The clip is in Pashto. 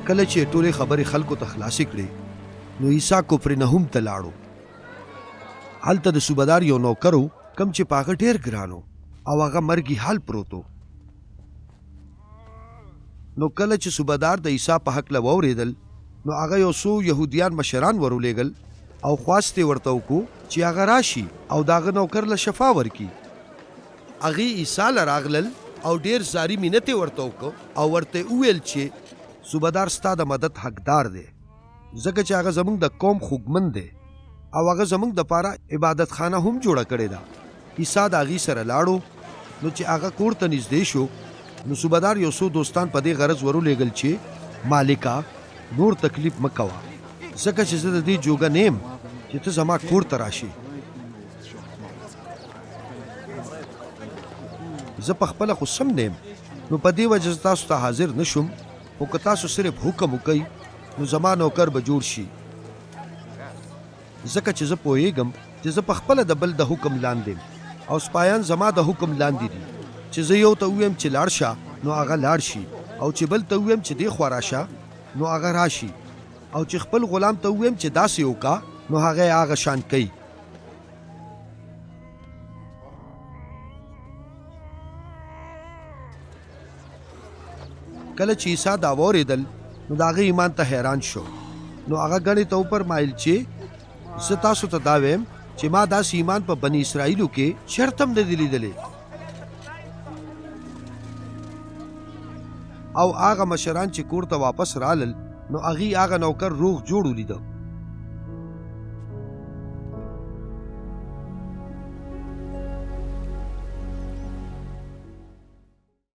کله چې ټولې خبرې خلکو ته خلاصې کړې نو عیسی کفرنهم ته لاړو. هلته د صوبدار یو نوکر و کم چې په هغه ډېر ګران و او هغه مرګي حال پروت و. نو کله چې صوبدار د عیسی په هکله واورېدل نو هغه یو څو یهودیان مشران ورولېږل او خواست یې ورته وکړو چې هغه راشي او د هغه نوکر له شفا ورکړي. هغې عیسی له راغلل او ډېر زاري مینت یې ورته وکړو او ورته وویل چې صوبدار ستا د مدد حقدار دی ځکه چې هغه زموږ د قوم خوږمن دی او هغه زموږ دپاره عبادت خانه هم جوړه کړې ده. عیسی د هغې سره لاړو. نو چې هغه کور ته نږدې شو نو صوبدار یو څو دوستان په دې غرض ورولېږل چې مالکه نور تکلیف مه کوه ځکه چې زه د دې جوګه نه یم چې ته زما کور ته راشي. زه په خپله خو سم نه یم نو په دې وجه زه تاسو ته حاضر نه شوم، خو که تاسو صرف حکم وکئ نو زما نوکر به جوړ شي ځکه چې زه پوهېږم چې زه په خپله د بل د حکم لاندې او سپایان زما د حکم لاندې دي چې زه یو ته ووایم چې لاړ شه نو هغه لاړ شي او چې بل ته ووایم چې دې خوا راشه نو هغه راشي او چې خپل غلام ته ووایم چې داسې وکړه نو هغه یې هغه شان کوي. کله چې عیسی دا واورېدل نو د هغه ایمان ته حیران شو. نو هغه ګڼې ته وفرمایل چې زه تاسو ته دا ویم چې ما داسې ایمان په بني اسرائیلو کې چېرته هم نه دی لیدلی. او هغه مشران چې کور ته واپس رالل نو هغې هغه نوکر روغ جوړ ولیده